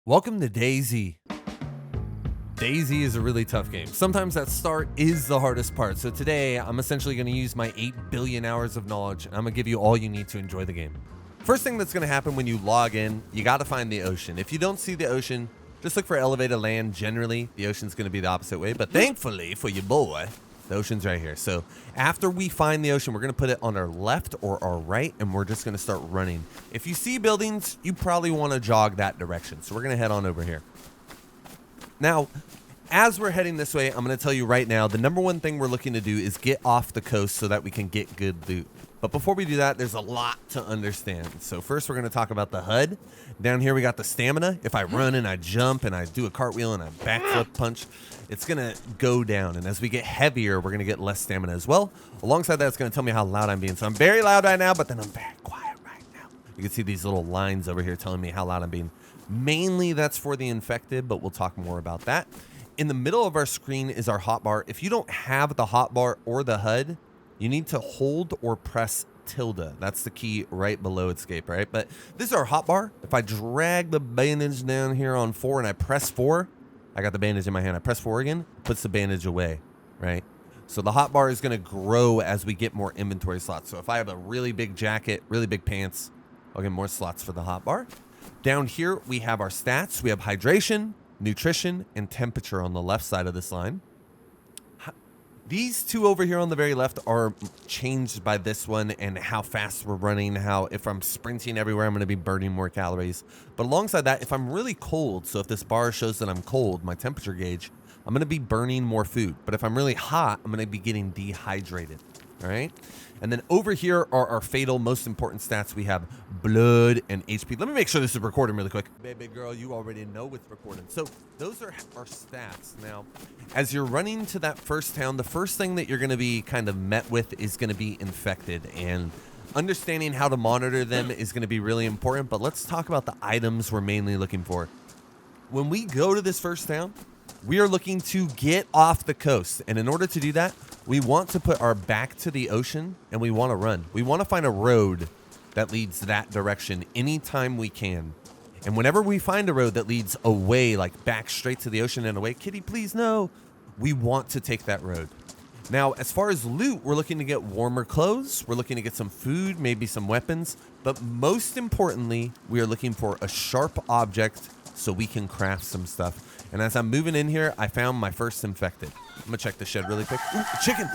Welcome to DayZ. DayZ is a really tough game. Sometimes that start is the hardest part. So today, I'm essentially going to use my 8 billion hours of knowledge, and I'm going to give you all you need to enjoy the game. First thing that's going to happen when you log in, you got to find the ocean. If you don't see the ocean, just look for elevated land. Generally, the ocean's going to be the opposite way, but thankfully for your boy, the ocean's right here. So after we find the ocean, we're going to put it on our left or our right, and we're just going to start running. If you see buildings, you probably want to jog that direction. So we're going to head on over here. Now, as we're heading this way, I'm going to tell you right now, the number one thing we're looking to do is get off the coast so that we can get good loot. But before we do that, there's a lot to understand. So first, we're going to talk about the HUD. Down here, we got the stamina. If I run and I jump and I do a cartwheel and I backflip punch, it's going to go down. And as we get heavier, we're going to get less stamina as well. Alongside that, it's going to tell me how loud I'm being. So I'm very loud right now, but then I'm very quiet right now. You can see these little lines over here telling me how loud I'm being. Mainly, that's for the infected, but we'll talk more about that. In the middle of our screen is our hotbar. If you don't have the hotbar or the HUD, you need to hold or press tilde. That's the key right below escape, right? But this is our hotbar. If I drag the bandage down here on 4 and I press 4, I got the bandage in my hand. I press 4 again, puts the bandage away, right? So the hotbar is going to grow as we get more inventory slots. So if I have a really big jacket, really big pants, I'll get more slots for the hotbar. Down here, we have our stats. We have hydration, nutrition, and temperature on the left side of this line. These two over here on the very left are changed by this one and how fast we're running, how if I'm sprinting everywhere, I'm going to be burning more calories. But alongside that, if I'm really cold, so if this bar shows that I'm cold, my temperature gauge, I'm going to be burning more food. But if I'm really hot, I'm going to be getting dehydrated. All right. And then over here are our fatal, most important stats. We have blood and HP. Let me make sure this is recording really quick. Baby girl, you already know it's recording. So those are our stats. Now, as you're running to that first town, the first thing that you're going to be kind of met with is going to be infected. And understanding how to monitor them is going to be really important. But let's talk about the items we're mainly looking for. When we go to this first town, we are looking to get off the coast. And in order to do that, we want to put our back to the ocean and we want to run. We want to find a road that leads that direction anytime we can. And whenever we find a road that leads away, like back straight to the ocean and away, kitty, please no, we want to take that road. Now, as far as loot, we're looking to get warmer clothes. We're looking to get some food, maybe some weapons. But most importantly, we are looking for a sharp object so we can craft some stuff. And as I'm moving in here, I found my first infected. I'm going to check the shed really quick. Ooh, a chicken.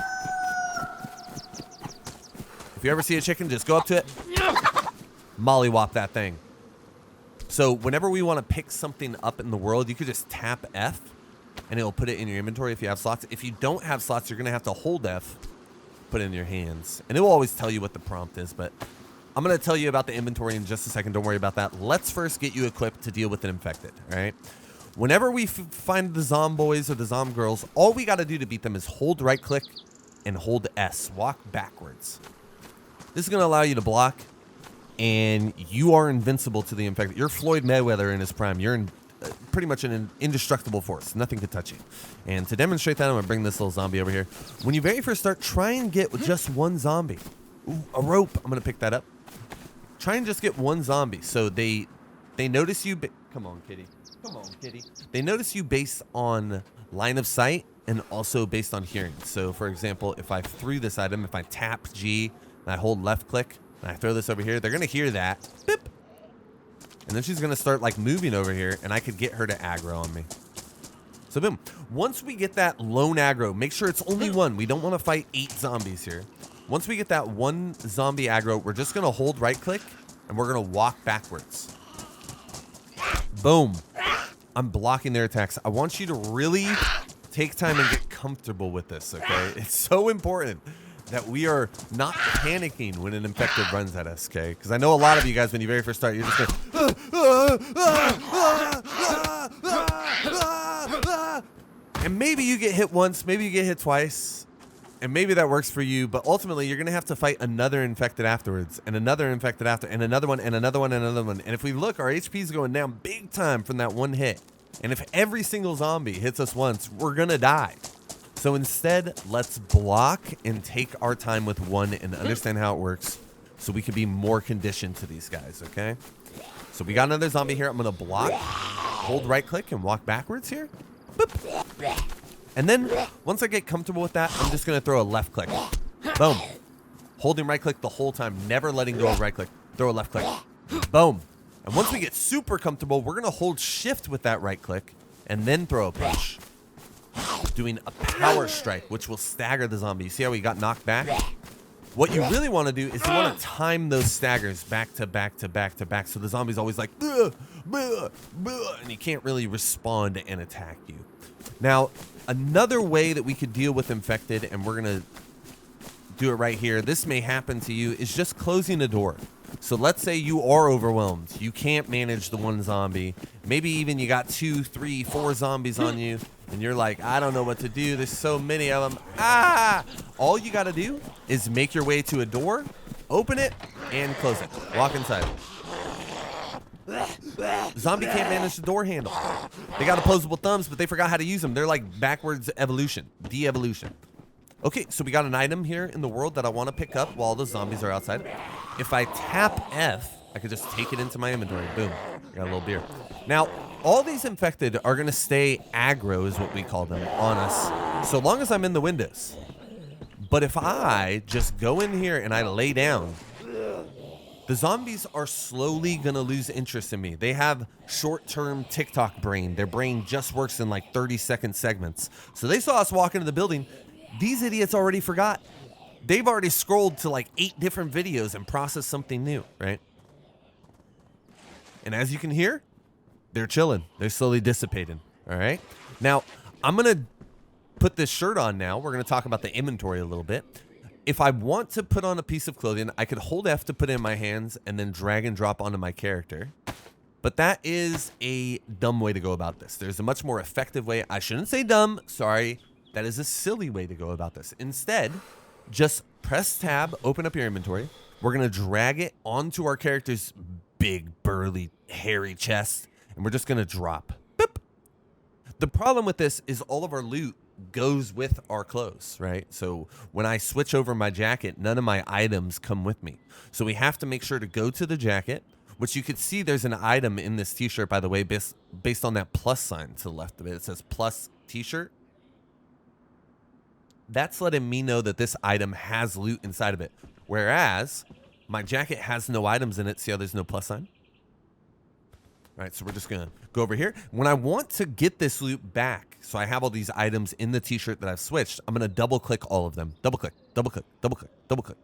If you ever see a chicken, just go up to it. Mollywop that thing. So whenever we want to pick something up in the world, you could just tap F and it'll put it in your inventory if you have slots. If you don't have slots, you're going to have to hold F, put it in your hands. And it will always tell you what the prompt is, but I'm going to tell you about the inventory in just a second. Don't worry about that. Let's first get you equipped to deal with an infected, all right? Whenever we find the zomboys or the zomgirls, all we got to do to beat them is hold right click and hold S. Walk backwards. This is going to allow you to block, and you are invincible to the infected. You're Floyd Mayweather in his prime. You're pretty much an indestructible force. Nothing can touch you. And to demonstrate that, I'm going to bring this little zombie over here. When you very first start, try and get just one zombie. Ooh, a rope. I'm going to pick that up. Try and just get one zombie. So they notice you. Come on, kitty. Come on, kitty. They notice you based on line of sight and also based on hearing. So, for example, if I threw this item, if I tap G and I hold left click and I throw this over here, they're going to hear that. Beep. And then she's going to start like moving over here and I could get her to aggro on me. So, boom. Once we get that lone aggro, make sure it's only one. We don't want to fight 8 zombies here. Once we get that one zombie aggro, we're just going to hold right click and we're going to walk backwards. Boom. I'm blocking their attacks. I want you to really take time and get comfortable with this, okay? It's so important that we are not panicking when an infected runs at us, okay? Because I know a lot of you guys, when you very first start, you're just going, and maybe you get hit once, maybe you get hit twice, and maybe that works for you, but ultimately you're going to have to fight another infected afterwards, and another infected after, and another one, and another one, and another one. And if we look, our HP is going down big time from that one hit. And if every single zombie hits us once, we're going to die. So instead, let's block and take our time with one and understand how it works so we can be more conditioned to these guys, okay? So we got another zombie here. I'm going to block. hold right click and walk backwards here. Boop. And then once I get comfortable with that, I'm just going to throw a left click. Boom. Holding right click the whole time, never letting go of right click. Throw a left click. Boom. And once we get super comfortable, we're going to hold shift with that right click and then throw a punch. Doing a power strike, which will stagger the zombie. You see how he got knocked back? What you really want to do is you want to time those staggers back to back to back to back, so the zombie's always like, "Buh, buh, buh," and he can't really respond and attack you. Now, another way that we could deal with infected, and we're going to do it right here, this may happen to you, is just closing a door. So let's say you are overwhelmed. You can't manage the one zombie. Maybe even you got 2, 3, 4 zombies on you, and you're like, I don't know what to do. There's so many of them. Ah! All you got to do is make your way to a door, open it, and close it. Walk inside. Zombie can't manage the door handle. They got opposable thumbs, but they forgot how to use them. They're like backwards evolution, de-evolution. Okay, so we got an item here in the world that I want to pick up while the zombies are outside. If I tap F, I could just take it into my inventory. Boom. I got a little beer. Now, all these infected are going to stay aggro, is what we call them, on us, so long as I'm in the windows. But if I just go in here and I lay down, the zombies are slowly going to lose interest in me. They have short-term TikTok brain. Their brain just works in like 30-second segments. So they saw us walk into the building. These idiots already forgot. They've already scrolled to like 8 different videos and processed something new, right? And as you can hear, they're chilling. They're slowly dissipating, all right? Now, I'm going to put this shirt on now. We're going to talk about the inventory a little bit. If I want to put on a piece of clothing, I could hold F to put it in my hands and then drag and drop onto my character. But that is a dumb way to go about this. There's a much more effective way. I shouldn't say dumb. Sorry. That is a silly way to go about this. Instead, just press tab, open up your inventory. We're going to drag it onto our character's big, burly, hairy chest, and we're just going to drop. Boop. The problem with this is all of our loot goes with our clothes, right? So when I switch over my jacket, none of my items come with me. So we have to make sure to go to the jacket, which you could see there's an item in this t-shirt, by the way, based on that plus sign to the left of it. It says plus t-shirt. That's letting me know that this item has loot inside of it. Whereas my jacket has no items in it. See how there's no plus sign? All right, so we're just going to go over here. When I want to get this loot back, so I have all these items in the t-shirt that I've switched, I'm going to double click all of them. Double click, double click, double click, double click.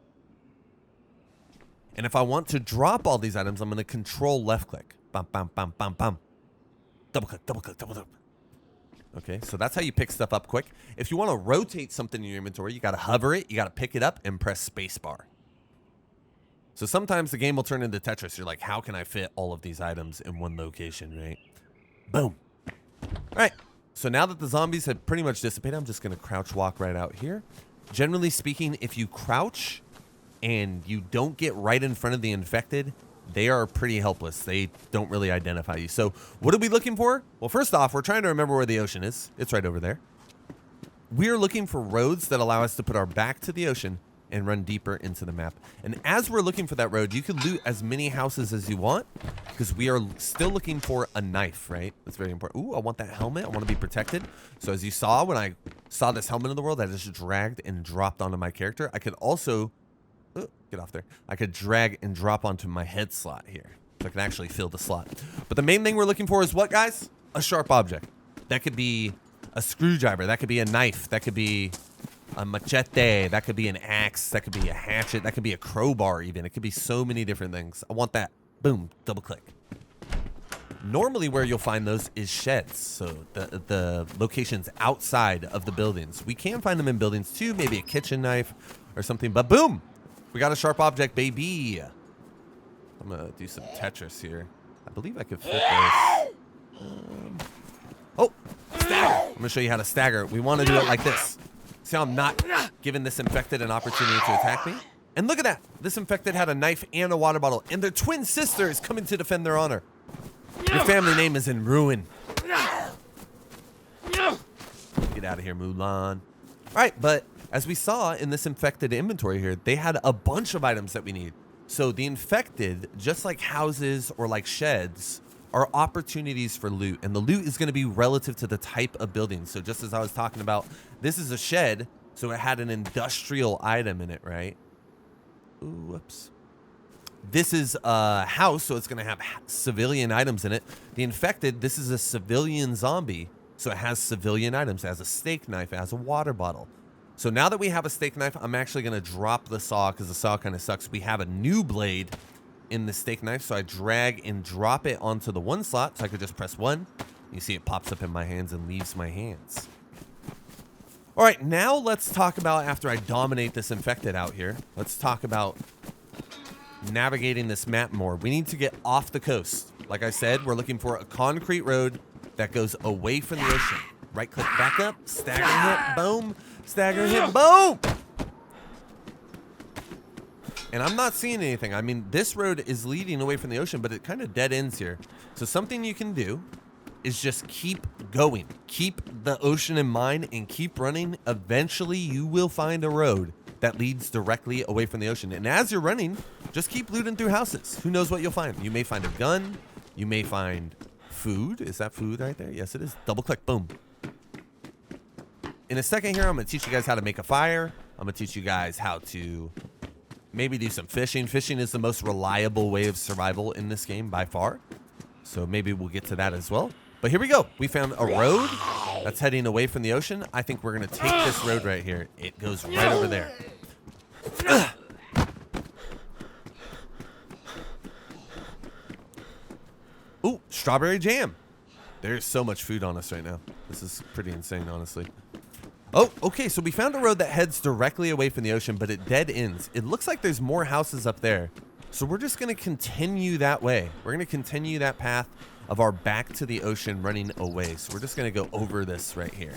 And if I want to drop all these items, I'm going to control left click. Bam, bam, bam, bam, bam. Double click, double click, double click. Okay, so that's how you pick stuff up quick. If you want to rotate something in your inventory, you got to hover it, you got to pick it up, and press spacebar. So sometimes the game will turn into Tetris. You're like, how can I fit all of these items in one location, right? Boom. All right, so now that the zombies have pretty much dissipated, I'm just going to crouch walk right out here. Generally speaking, if you crouch and you don't get right in front of the infected, they are pretty helpless. They don't really identify you. So what are we looking for? Well, first off, we're trying to remember where the ocean is. It's right over there. We are looking for roads that allow us to put our back to the ocean and run deeper into the map. And as we're looking for that road, you can loot as many houses as you want because we are still looking for a knife, right? That's very important. Ooh, I want that helmet. I want to be protected. So as you saw, when I saw this helmet in the world, I just dragged and dropped onto my character. I could also... get off there. I could drag and drop onto my head slot here. So I can actually fill the slot. But the main thing we're looking for is what, guys? A sharp object. That could be a screwdriver. That could be a knife. That could be a machete. That could be an axe. That could be a hatchet. That could be a crowbar even. It could be so many different things. I want that. Boom. Double click. Normally where you'll find those is sheds. So the locations outside of the buildings. We can find them in buildings too. Maybe a kitchen knife or something. But boom. We got a sharp object, baby. I'm going to do some Tetris here. I believe I could fit this. Oh, stagger. I'm going to show you how to stagger. We want to do it like this. See how I'm not giving this infected an opportunity to attack me? And look at that. This infected had a knife and a water bottle. And their twin sister is coming to defend their honor. Your family name is in ruin. Get out of here, Mulan. All right, but as we saw in this infected inventory here, they had a bunch of items that we need. So the infected, just like houses or like sheds, are opportunities for loot. And the loot is going to be relative to the type of building. So just as I was talking about, this is a shed. So it had an industrial item in it, right? Ooh, whoops. This is a house, so it's going to have civilian items in it. The infected, this is a civilian zombie. So it has civilian items. It has a steak knife. It has a water bottle. So now that we have a steak knife, I'm actually going to drop the saw because the saw kind of sucks. We have a new blade in the steak knife. So I drag and drop it onto the one slot. So I could just press 1. You see it pops up in my hands and leaves my hands. All right, now let's talk about, after I dominate this infected out here, let's talk about navigating this map more. We need to get off the coast. Like I said, we're looking for a concrete road that goes away from the ocean. Right click back up, stagger hit, boom, stagger hit, boom. And I'm not seeing anything. I mean, this road is leading away from the ocean, but it kind of dead ends here. So something you can do is just keep going. Keep the ocean in mind and keep running. Eventually, you will find a road that leads directly away from the ocean. And as you're running, just keep looting through houses. Who knows what you'll find? You may find a gun. You may find food. Is that food right there? Yes, it is. Double click. Boom. In a second here, I'm going to teach you guys how to make a fire. I'm going to teach you guys how to maybe do some fishing. Fishing is the most reliable way of survival in this game by far. So maybe we'll get to that as well. But here we go. We found a road that's heading away from the ocean. I think we're going to take this road right here. It goes right over there. Ooh, strawberry jam. There's so much food on us right now. This is pretty insane, honestly. Oh, okay. So we found a road that heads directly away from the ocean, but it dead ends. It looks like there's more houses up there. So we're just going to continue that way. We're going to continue that path of our back to the ocean running away. So we're just going to go over this right here.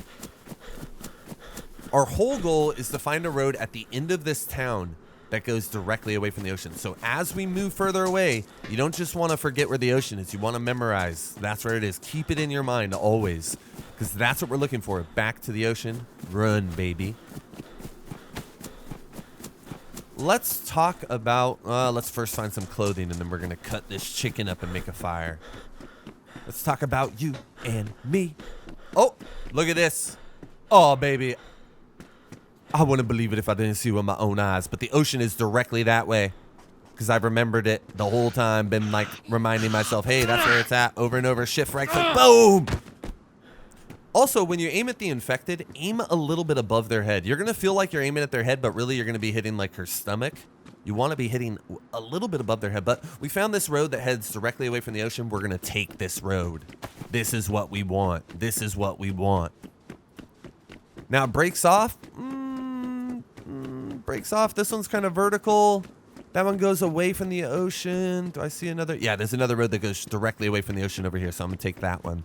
Our whole goal is to find a road at the end of this town that goes directly away from the ocean. So as we move further away, you don't just want to forget where the ocean is. You want to memorize. That's where it is. Keep it in your mind always, because that's what we're looking for. Back to the ocean. Run, baby. Let's talk about, let's first find some clothing, and then we're going to cut this chicken up and make a fire. Let's talk about you and me. Oh, look at this. Oh, baby. I wouldn't believe it if I didn't see it with my own eyes, but the ocean is directly that way because I've remembered it the whole time, been like reminding myself, hey, that's where it's at, over and over, shift right click, boom. Also, when you aim at the infected, aim a little bit above their head. You're going to feel like you're aiming at their head, but really you're going to be hitting like her stomach. You want to be hitting a little bit above their head, but we found this road that heads directly away from the ocean. We're going to take this road. This is what we want. This is what we want. Now, it breaks off. Breaks off. This one's kind of vertical. That one goes away from the ocean. Do I see another? Yeah, there's another road that goes directly away from the ocean over here, so I'm going to take that one.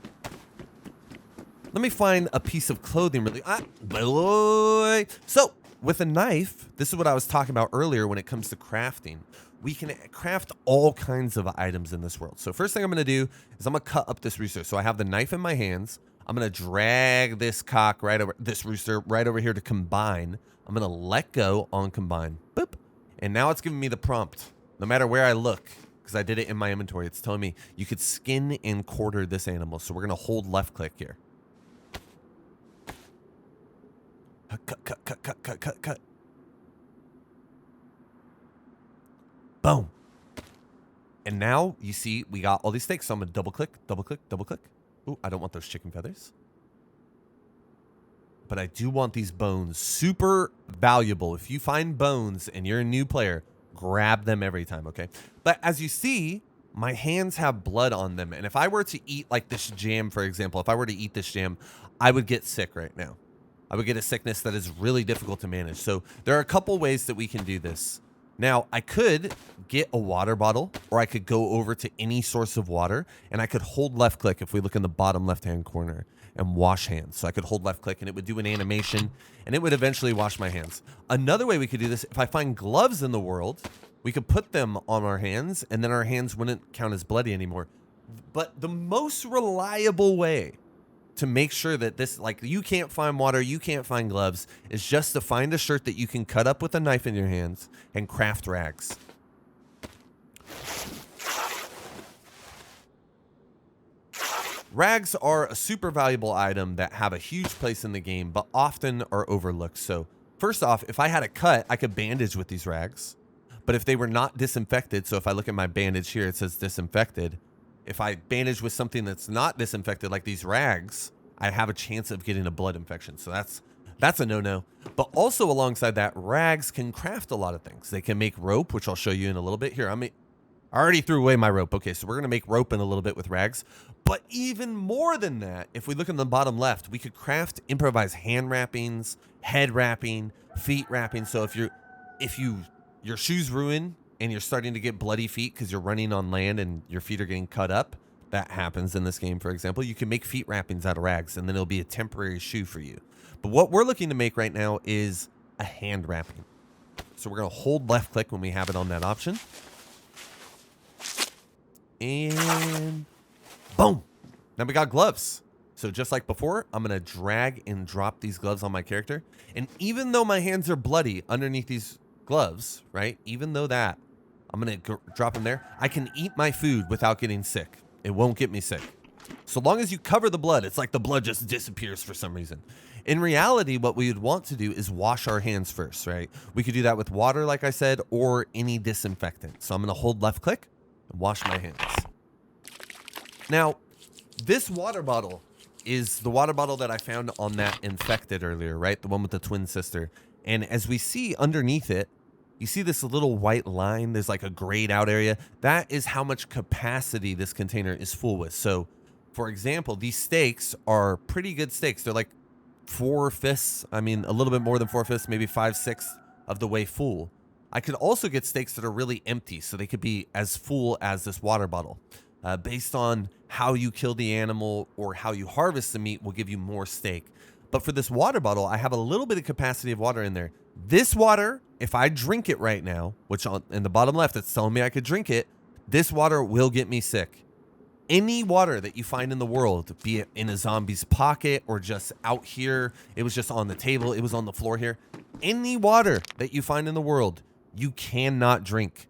Let me find a piece of clothing really. Boy. So, with a knife, this is what I was talking about earlier when it comes to crafting. We can craft all kinds of items in this world. So first thing I'm going to do is I'm going to cut up this rooster. So I have the knife in my hands. I'm going to drag this cock right over, this rooster right over here to combine. I'm going to let go on combine. Boop. And now it's giving me the prompt. No matter where I look, because I did it in my inventory, it's telling me you could skin and quarter this animal. So we're going to hold left click here. Cut. Boom. And now you see we got all these steaks. So I'm going to double click. Ooh, I don't want those chicken feathers. But I do want these bones. Super valuable. If you find bones and you're a new player, grab them every time, okay? But as you see, my hands have blood on them. And if I were to eat like this jam, for example, if I were to eat this jam, I would get sick right now. I would get a sickness that is really difficult to manage. So there are a couple ways that we can do this. Now, I could get a water bottle, or I could go over to any source of water, and I could hold left click if we look in the bottom left-hand corner and wash hands. So I could hold left click and it would do an animation and it would eventually wash my hands. Another way we could do this, if I find gloves in the world, we could put them on our hands and then our hands wouldn't count as bloody anymore. But the most reliable way to make sure that this, like, you can't find water, you can't find gloves, is just to find a shirt that you can cut up with a knife in your hands and craft rags. Rags are a super valuable item that have a huge place in the game, but often are overlooked. So first off, if I had a cut, I could bandage with these rags. But if they were not disinfected, so if I look at my bandage here, it says disinfected. If I bandage with something that's not disinfected, like these rags, I have a chance of getting a blood infection. So that's a no-no. But also alongside that, rags can craft a lot of things. They can make rope, which I'll show you in a little bit. Here, I already threw away my rope. Okay, so we're going to make rope in a little bit with rags. But even more than that, if we look in the bottom left, we could craft improvised hand wrappings, head wrapping, feet wrapping. So if your shoes ruin and you're starting to get bloody feet because you're running on land and your feet are getting cut up, that happens in this game, for example, you can make feet wrappings out of rags, and then it'll be a temporary shoe for you. But what we're looking to make right now is a hand wrapping. So we're going to hold left click when we have it on that option. And boom. Now we got gloves. So just like before, I'm going to drag and drop these gloves on my character. And even though my hands are bloody underneath these gloves, right? Even though that, I'm going to drop them there. I can eat my food without getting sick. It won't get me sick. So long as you cover the blood, it's like the blood just disappears for some reason. In reality, what we would want to do is wash our hands first, right? We could do that with water, like I said, or any disinfectant. So I'm going to hold left click and wash my hands. Now, this water bottle is the water bottle that I found on that infected earlier, right? The one with the twin sister. And as we see underneath it, you see this little white line. There's like a grayed out area. That is how much capacity this container is full with. So, for example, these steaks are pretty good steaks. They're like 4/5, I mean, a little bit more than 4/5, maybe 5/6 of the way full. I could also get steaks that are really empty, so they could be as full as this water bottle. Based on how you kill the animal or how you harvest the meat will give you more steak. But for this water bottle, I have a little bit of capacity of water in there. This water, if I drink it right now, which in the bottom left, it's telling me I could drink it, this water will get me sick. Any water that you find in the world, be it in a zombie's pocket or just out here, it was just on the table, it was on the floor here. Any water that you find in the world, you cannot drink.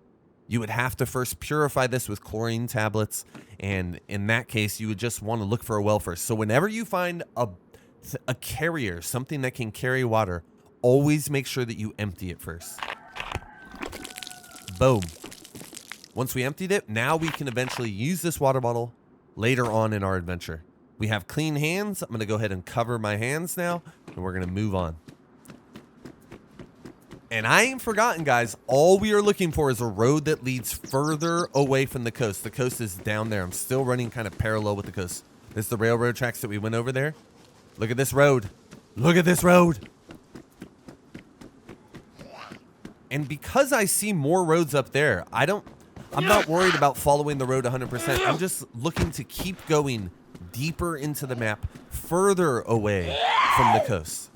You would have to first purify this with chlorine tablets, and in that case, you would just want to look for a well first. So whenever you find a carrier, something that can carry water, always make sure that you empty it first. Boom. Once we emptied it, now we can eventually use this water bottle later on in our adventure. We have clean hands. I'm going to go ahead and cover my hands now, and we're going to move on. And I ain't forgotten, guys. All we are looking for is a road that leads further away from the coast. The coast is down there. I'm still running kind of parallel with the coast. This is the railroad tracks that we went over there. Look at this road. Look at this road. And because I see more roads up there, I'm not worried about following the road 100%. I'm just looking to keep going deeper into the map, further away from the coast.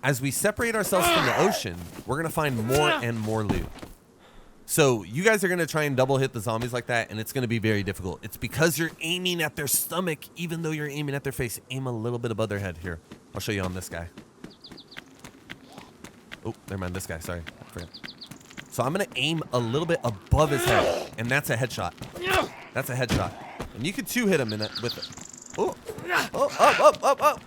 As we separate ourselves from the ocean, we're going to find more and more loot. So you guys are going to try and double hit the zombies like that, and it's going to be very difficult. It's because you're aiming at their stomach, even though you're aiming at their face. Aim a little bit above their head. Here, I'll show you on this guy. Oh, never mind, this guy. Sorry. I forgot. So I'm going to aim a little bit above his head, and that's a headshot. That's a headshot. And you could two-hit him in it with it. Oh, up.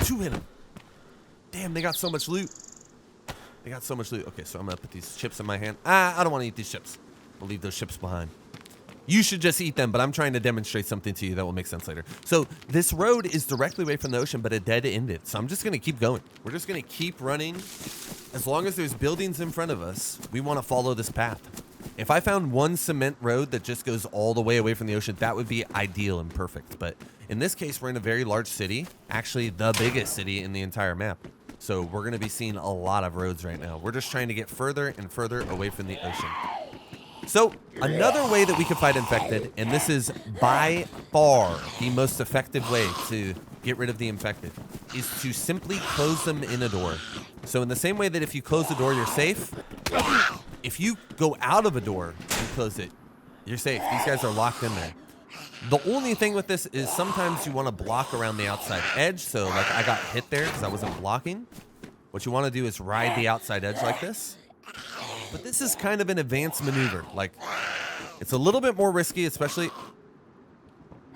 Two-hit him. Damn, they got so much loot. Okay, so I'm going to put these chips in my hand. I don't want to eat these chips. I'll leave those chips behind. You should just eat them, but I'm trying to demonstrate something to you that will make sense later. So this road is directly away from the ocean, but a dead-ended. So I'm just going to keep going. We're just going to keep running. As long as there's buildings in front of us, we want to follow this path. If I found one cement road that just goes all the way away from the ocean, that would be ideal and perfect. But in this case, we're in a very large city, actually the biggest city in the entire map. So we're going to be seeing a lot of roads right now. We're just trying to get further and further away from the ocean. So another way that we can fight infected, and this is by far the most effective way to get rid of the infected, is to simply close them in a door. So in the same way that if you close the door, you're safe, if you go out of a door and close it, you're safe. These guys are locked in there. The only thing with this is sometimes you want to block around the outside edge. So like I got hit there because I wasn't blocking. What you want to do is ride the outside edge like this. But this is kind of an advanced maneuver. Like It's a little bit more risky, especially...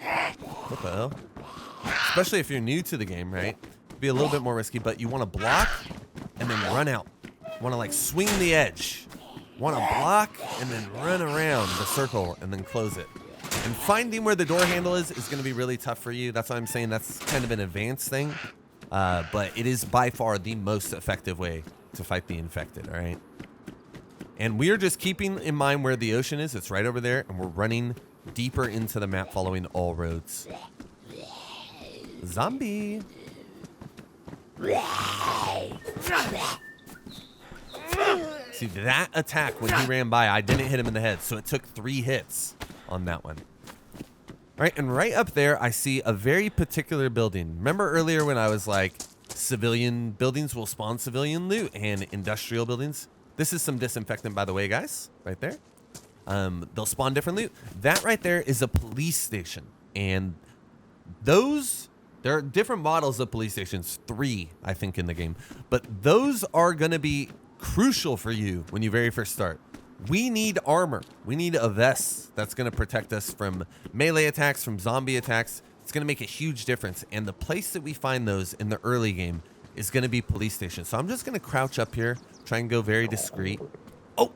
What the hell? Especially if you're new to the game, right? It'd be a little bit more risky, but you want to block and then run out. Want to like swing the edge. Want to block and then run around the circle and then close it. And finding where the door handle is going to be really tough for you. That's why I'm saying that's kind of an advanced thing. But it is by far the most effective way to fight the infected, all right? And we are just keeping in mind where the ocean is. It's right over there, and we're running deeper into the map following all roads. Zombie. See, that attack when he ran by, I didn't hit him in the head, so it took 3 hits on that one. All right, and right up there, I see a very particular building. Remember earlier when I was like, civilian buildings will spawn civilian loot and industrial buildings? This is some disinfectant, by the way, guys, right there. They'll spawn different loot. That right there is a police station. And those, there are different models of police stations, 3, I think, in the game. But those are going to be crucial for you when you very first start. We need armor. We need a vest that's going to protect us from melee attacks, from zombie attacks. It's going to make a huge difference. And the place that we find those in the early game is going to be police stations. So I'm just going to crouch up here, try and go very discreet. Oh,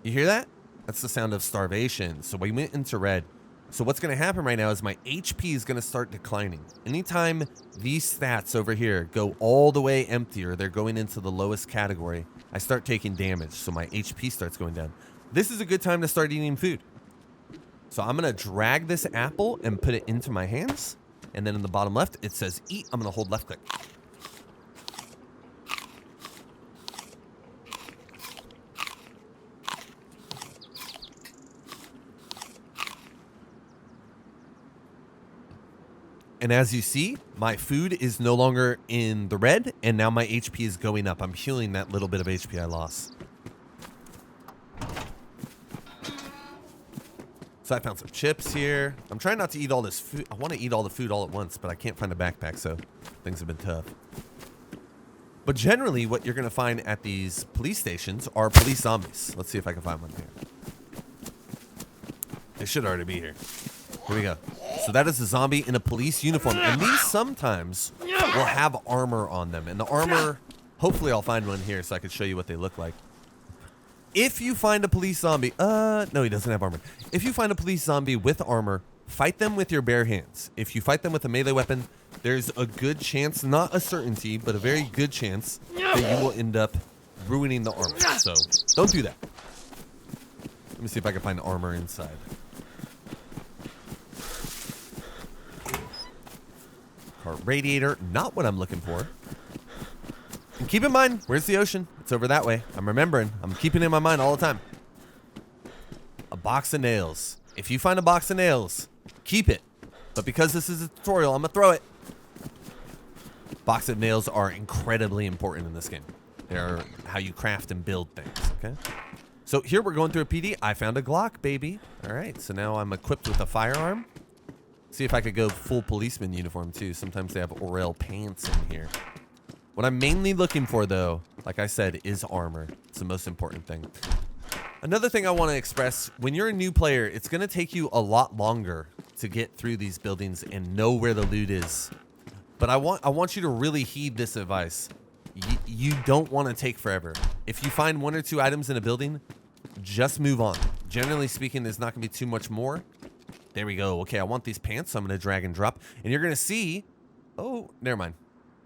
you hear that? That's the sound of starvation. So we went into red. So what's going to happen right now is my HP is going to start declining. Anytime these stats over here go all the way empty or they're going into the lowest category, I start taking damage. So my HP starts going down. This is a good time to start eating food. So I'm going to drag this apple and put it into my hands. And then in the bottom left, it says eat. I'm going to hold left click. And as you see, my food is no longer in the red, and now my HP is going up. I'm healing that little bit of HP I lost. So I found some chips here. I'm trying not to eat all this food. I want to eat all the food all at once, but I can't find a backpack, so things have been tough. But generally, what you're going to find at these police stations are police zombies. Let's see if I can find one here. They should already be here. Here we go. So that is a zombie in a police uniform. And these sometimes will have armor on them. And the armor, hopefully I'll find one here so I can show you what they look like. If you find a police zombie, no, he doesn't have armor. If you find a police zombie with armor, fight them with your bare hands. If you fight them with a melee weapon, there's a good chance, not a certainty, but a very good chance that you will end up ruining the armor. So don't do that. Let me see if I can find armor inside. Radiator, not what I'm looking for. And keep in mind, where's the ocean? It's over that way. I'm remembering. I'm keeping it in my mind all the time. A box of nails. If you find a box of nails, keep it. But because this is a tutorial, I'm gonna throw it. Box of nails are incredibly important in this game. They're how you craft and build things, okay? So here we're going through a PD. I found a Glock, baby. All right, so now I'm equipped with a firearm. See if I could go full policeman uniform too. Sometimes they have Orel pants in here. What I'm mainly looking for though, like I said, is armor. It's the most important thing. Another thing I want to express, when you're a new player, it's going to take you a lot longer to get through these buildings and know where the loot is. But I want you to really heed this advice. You don't want to take forever. If you find 1 or 2 items in a building, just move on. Generally speaking, there's not going to be too much more. There we go. Okay, I want these pants, so I'm going to drag and drop. And you're going to see... Oh, never mind.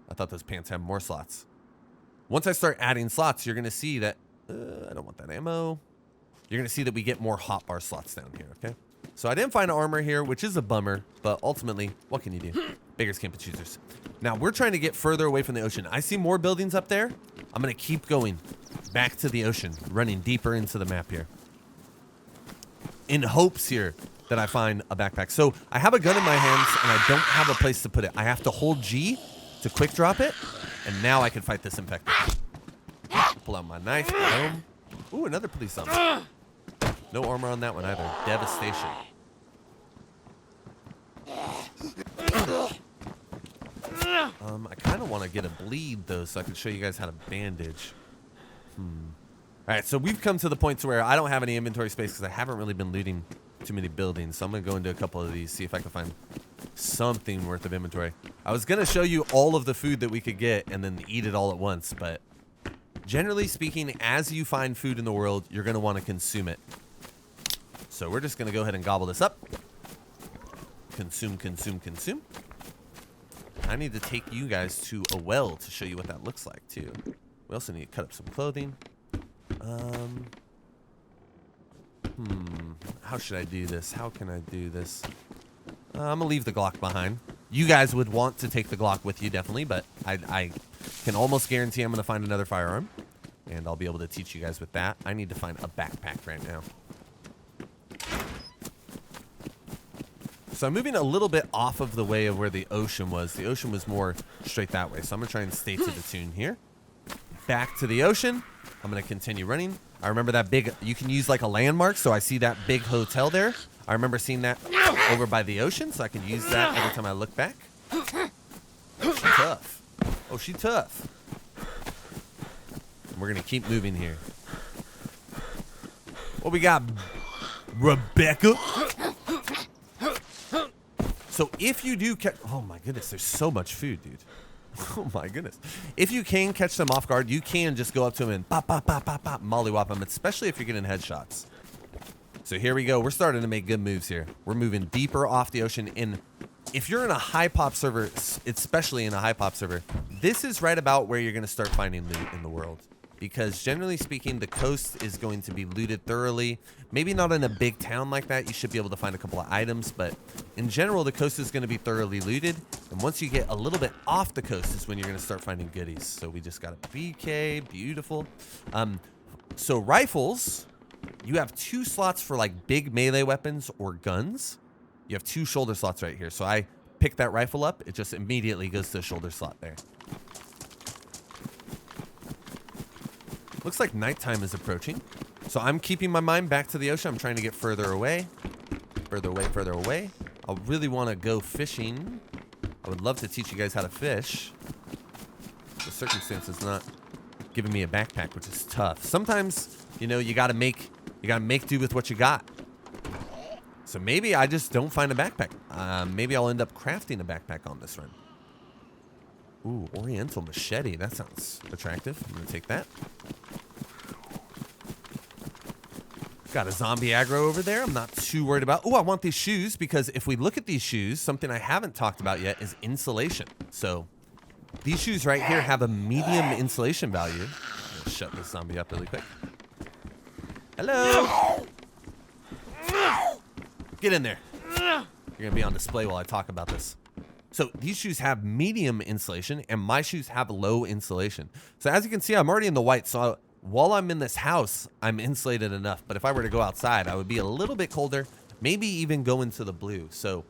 I thought those pants had more slots. Once I start adding slots, you're going to see that... I don't want that ammo. You're going to see that we get more hotbar slots down here, okay? So I didn't find armor here, which is a bummer. But ultimately, what can you do? Beggars can't be choosers. Now, we're trying to get further away from the ocean. I see more buildings up there. I'm going to keep going back to the ocean, running deeper into the map here. In hopes here that I find a backpack. So I have a gun in my hands and I don't have a place to put it. I have to hold G to quick drop it. And now I can fight this infected. Pull out my knife. Boom. Ooh, another police zombie. No armor on that one either. Devastation. I kind of want to get a bleed though so I can show you guys how to bandage. All right, so we've come to the point to where I don't have any inventory space because I haven't really been looting too many buildings. So I'm going to go into a couple of these, see if I can find something worth of inventory. I was going to show you all of the food that we could get and then eat it all at once. But generally speaking, as you find food in the world, you're going to want to consume it. So we're just going to go ahead and gobble this up. Consume, consume, consume. I need to take you guys to a well to show you what that looks like, too. We also need to cut up some clothing. How should I do this? How can I do this? I'm going to leave the Glock behind. You guys would want to take the Glock with you, definitely, but I can almost guarantee I'm going to find another firearm, and I'll be able to teach you guys with that. I need to find a backpack right now. So I'm moving a little bit off of the way of where the ocean was. The ocean was more straight that way, so I'm going to try and stay to the tune here. Back to the ocean. I'm going to continue running. I remember that big, you can use like a landmark, so I see that big hotel there. I remember seeing that over by the ocean, so I can use that every time I look back. Oh, she tough. Oh, she tough. And we're going to keep moving here. What we got, Rebecca? So if you do catch, oh my goodness, there's so much food, dude. Oh my goodness. If you can catch them off guard, you can just go up to them and pop, pop, pop, pop, pop, mollywop them, especially if you're getting headshots. So here we go. We're starting to make good moves here. We're moving deeper off the ocean. And if you're in a high pop server, especially in a high pop server, this is right about where you're going to start finding loot in the world. Because generally speaking, the coast is going to be looted thoroughly. Maybe not in a big town like that. You should be able to find a couple of items. But in general, the coast is going to be thoroughly looted. And once you get a little bit off the coast is when you're going to start finding goodies. So we just got a BK. Beautiful. So rifles, you have 2 slots for like big melee weapons or guns. You have 2 shoulder slots right here. So I pick that rifle up. It just immediately goes to the shoulder slot there. Looks like nighttime is approaching. So I'm keeping my mind back to the ocean. I'm trying to get further away. Further away, further away. I really want to go fishing. I would love to teach you guys how to fish. The circumstances not giving me a backpack, which is tough. Sometimes, you know, you gotta make do with what you got. So maybe I just don't find a backpack. Maybe I'll end up crafting a backpack on this run. Ooh, Oriental machete. That sounds attractive. I'm gonna take that. Got a zombie aggro over there. I'm not too worried about. Oh, I want these shoes because if we look at these shoes, something I haven't talked about yet is insulation. So these shoes right here have a medium insulation value. I'm gonna shut this zombie up really quick. Hello. Get in there. You're gonna be on display while I talk about this. So these shoes have medium insulation and my shoes have low insulation. So as you can see, I'm already in the white. So while I'm in this house, I'm insulated enough. But if I were to go outside, I would be a little bit colder, maybe even go into the blue. So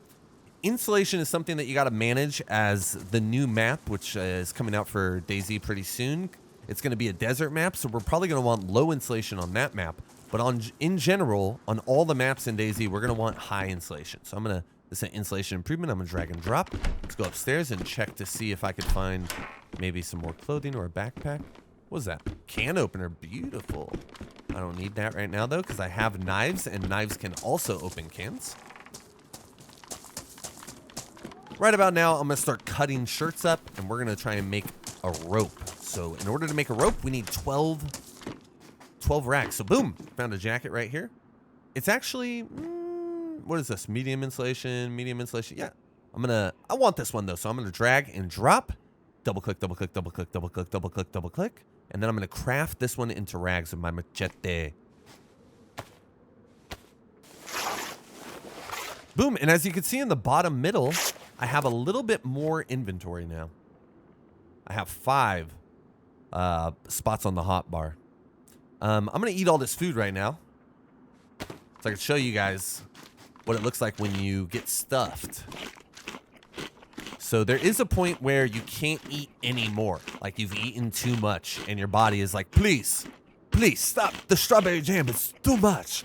insulation is something that you got to manage as the new map, which is coming out for DayZ pretty soon. It's going to be a desert map. So we're probably going to want low insulation on that map. But in general, on all the maps in DayZ, we're going to want high insulation. So I'm going to, this is an insulation improvement. I'm going to drag and drop. Let's go upstairs and check to see if I could find maybe some more clothing or a backpack. What was that? Can opener. Beautiful. I don't need that right now, though, because I have knives, and knives can also open cans. Right about now, I'm going to start cutting shirts up, and we're going to try and make a rope. So in order to make a rope, we need 12 racks. So boom, found a jacket right here. It's actually, what is this? Medium insulation. Yeah, I want this one, though. So I'm going to drag and drop. Double click, double click, double click, double click, double click, double click. And then I'm going to craft this one into rags with my machete. Boom. And as you can see in the bottom middle, I have a little bit more inventory now. I have 5 spots on the hot bar. I'm going to eat all this food right now, so I can show you guys what it looks like when you get stuffed. So there is a point where you can't eat anymore. Like you've eaten too much and your body is like, please stop the strawberry jam. It's too much.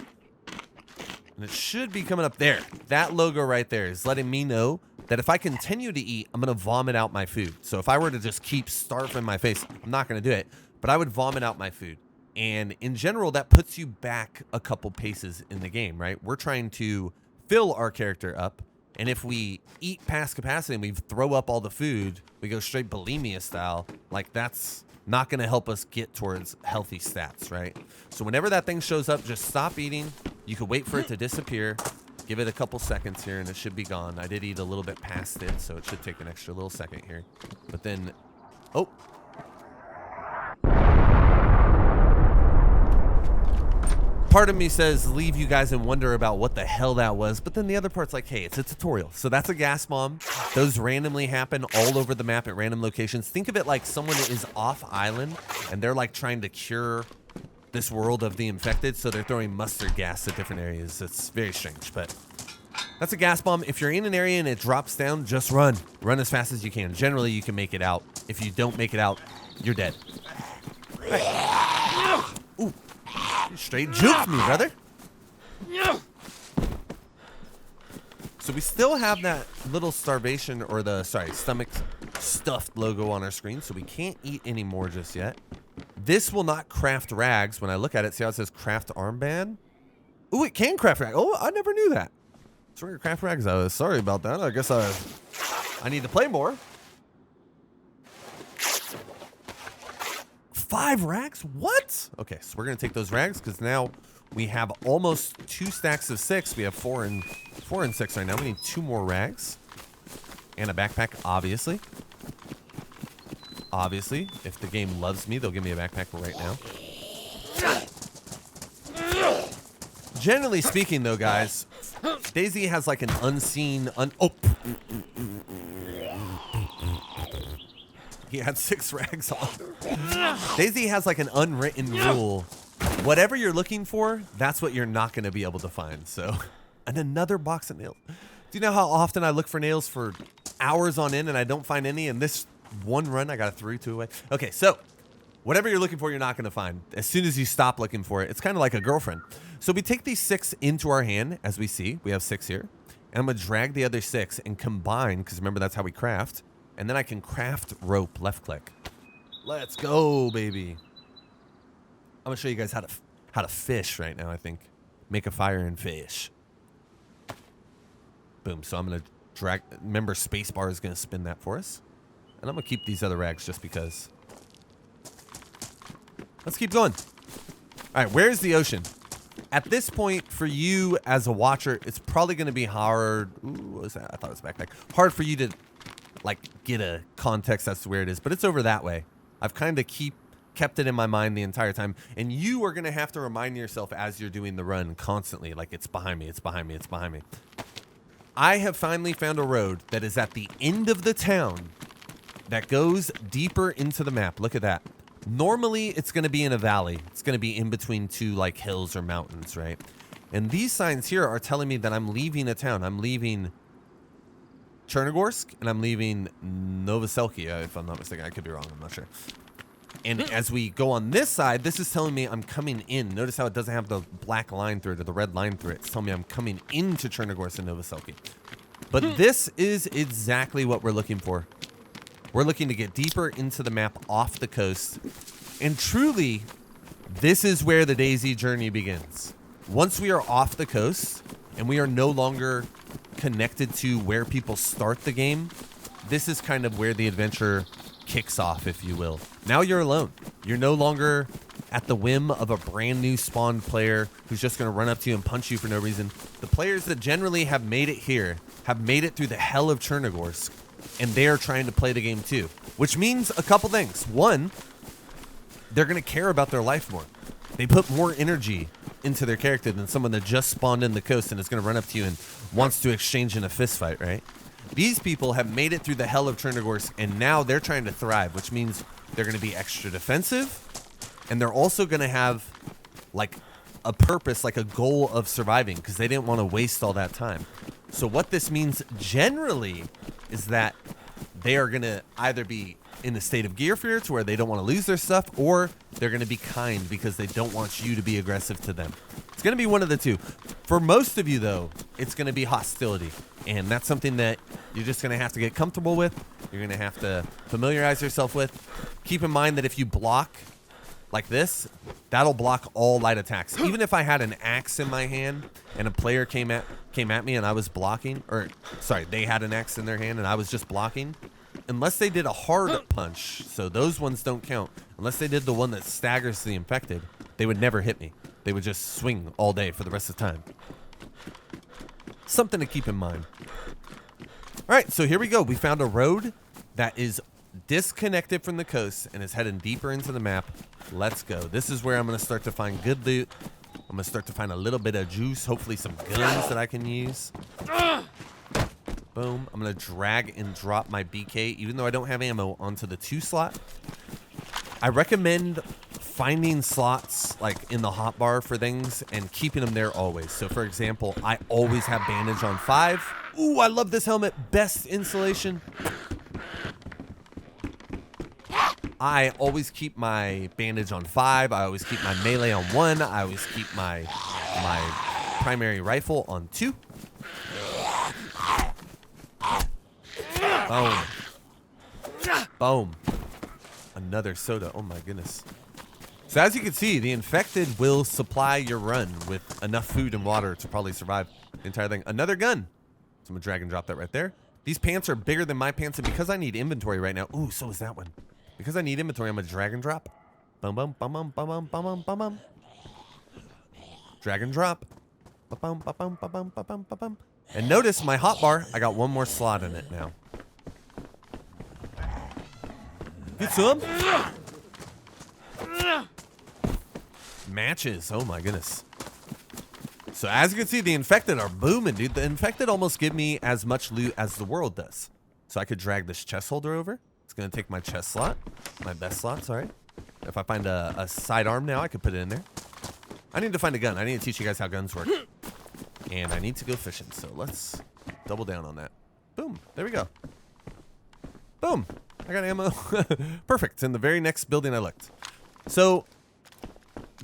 And it should be coming up there. That logo right there is letting me know that if I continue to eat, I'm going to vomit out my food. So if I were to just keep starving my face, I'm not going to do it, but I would vomit out my food. And in general, that puts you back a couple paces in the game, right? We're trying to fill our character up. And if we eat past capacity and we throw up all the food, we go straight bulimia style, like that's not going to help us get towards healthy stats, right? So whenever that thing shows up, just stop eating. You can wait for it to disappear. Give it a couple seconds here and it should be gone. I did eat a little bit past it, so it should take an extra little second here. But then, oh. Part of me says leave you guys in wonder about what the hell that was, but then the other part's like, hey, it's a tutorial. So that's a gas bomb. Those randomly happen all over the map at random locations. Think of it like someone is off island and they're like trying to cure this world of the infected, so they're throwing mustard gas at different areas. It's very strange, but that's a gas bomb. If you're in an area and it drops down, just run. Run as fast as you can. Generally, you can make it out. If you don't make it out, you're dead. Right. Ooh. You straight juked me, brother. So we still have that little starvation or the, stomach stuffed logo on our screen, so we can't eat anymore just yet. This will not craft rags. When I look at it, see how it says craft armband? Ooh, it can craft rags. Oh, I never knew that. So we're gonna craft rags. I was sorry about that. I guess I need to play more. 5 rags? What? Okay, so we're gonna take those rags because now we have almost 2 stacks of 6. We have 4 and 6 right now. We need 2 more rags and a backpack, obviously. Obviously, if the game loves me, they'll give me a backpack right now. Generally speaking, though, guys, DayZ has like an unseen, he had 6 rags on. DayZ has like an unwritten rule. Whatever you're looking for, that's what you're not going to be able to find. So, and another box of nails. Do you know how often I look for nails for hours on end and I don't find any? And this one run, I got 3, 2 away. Okay, so whatever you're looking for, you're not going to find. As soon as you stop looking for it, it's kind of like a girlfriend. So we take these 6 into our hand, as we see. We have 6 here. And I'm going to drag the other 6 and combine, because remember, that's how we craft. And then I can craft rope, left click. Let's go, baby. I'm going to show you guys how to fish right now, I think. Make a fire and fish. Boom. So I'm going to drag. Remember, spacebar is going to spin that for us. And I'm going to keep these other rags just because. Let's keep going. All right, where's the ocean? At this point, for you as a watcher, it's probably going to be hard. Ooh, what was that? I thought it was backpack. Hard for you to like get a context as to where it is, but it's over that way. I've kind of kept it in my mind the entire time, and you are going to have to remind yourself as you're doing the run constantly, like it's behind me, it's behind me, it's behind me. I have finally found a road that is at the end of the town that goes deeper into the map. Look at that. Normally, it's going to be in a valley. It's going to be in between 2 like hills or mountains, right? And these signs here are telling me that I'm leaving a town. I'm leaving Chernarus and I'm leaving Novoselkia, if I'm not mistaken. I could be wrong. I'm not sure. And as we go on this side, this is telling me I'm coming in. Notice how it doesn't have the black line through it or the red line through it. It's telling me I'm coming into Chernarus and Novoselkia. But this is exactly what we're looking for. We're looking to get deeper into the map off the coast. And truly, this is where the DayZ journey begins. Once we are off the coast and we are no longer connected to where people start the game, this is kind of where the adventure kicks off, if you will. Now you're alone. You're no longer at the whim of a brand new spawned player who's just going to run up to you and punch you for no reason. The players that generally have made it here have made it through the hell of Chernarus, and they are trying to play the game too, which means a couple things. One, they're going to care about their life more. They put more energy into their character than someone that just spawned in the coast and is going to run up to you and wants to exchange in a fist fight, right? These people have made it through the hell of Chernarus, and now they're trying to thrive, which means they're going to be extra defensive, and they're also going to have like a purpose, like a goal of surviving, because they didn't want to waste all that time. So what this means generally is that they are going to either be in a state of gear fear to where they don't want to lose their stuff, or they're going to be kind because they don't want you to be aggressive to them. It's going to be one of the two. For most of you, though, it's going to be hostility. And that's something that you're just going to have to get comfortable with. You're going to have to familiarize yourself with. Keep in mind that if you block like this, that'll block all light attacks. Even if I had an axe in my hand and a player came at me and I was blocking, or sorry, they had an axe in their hand and I was just blocking, unless they did a hard punch, so those ones don't count, unless they did the one that staggers the infected, they would never hit me. They would just swing all day for the rest of the time. Something to keep in mind. All right, so here we go. We found a road that is disconnected from the coast and is heading deeper into the map. Let's go. This is where I'm going to start to find good loot. I'm going to start to find a little bit of juice, hopefully some guns that I can use. Boom. I'm going to drag and drop my BK, even though I don't have ammo, onto the 2 slot. I recommend finding slots like in the hotbar for things and keeping them there always. So for example, I always have bandage on 5. Ooh, I love this helmet. Best insulation. I always keep my bandage on 5. I always keep my melee on 1. I always keep my primary rifle on 2. Boom. Boom. Another soda. Oh my goodness. So as you can see, the infected will supply your run with enough food and water to probably survive the entire thing. Another gun. So I'm gonna drag and drop that right there. These pants are bigger than my pants, and because I need inventory right now. Ooh, so is that one. Because I need inventory, I'm gonna drag and drop. Bum bum bum bum bum bum bum bum bum. Drag and drop. Bum bum bum bum bum bum bum bum. And notice my hotbar, I got 1 more slot in it now. Get some. Matches. Oh my goodness. So as you can see, the infected are booming, dude. The infected almost give me as much loot as the world does. So I could drag this chest holder over. It's gonna take my chest slot, my best slot, sorry. If I find a sidearm now, I could put it in there. I need to find a gun. I need to teach you guys how guns work. And I need to go fishing, so let's double down on that. Boom, there we go. Boom, I got ammo. Perfect, it's in the very next building I looked. So,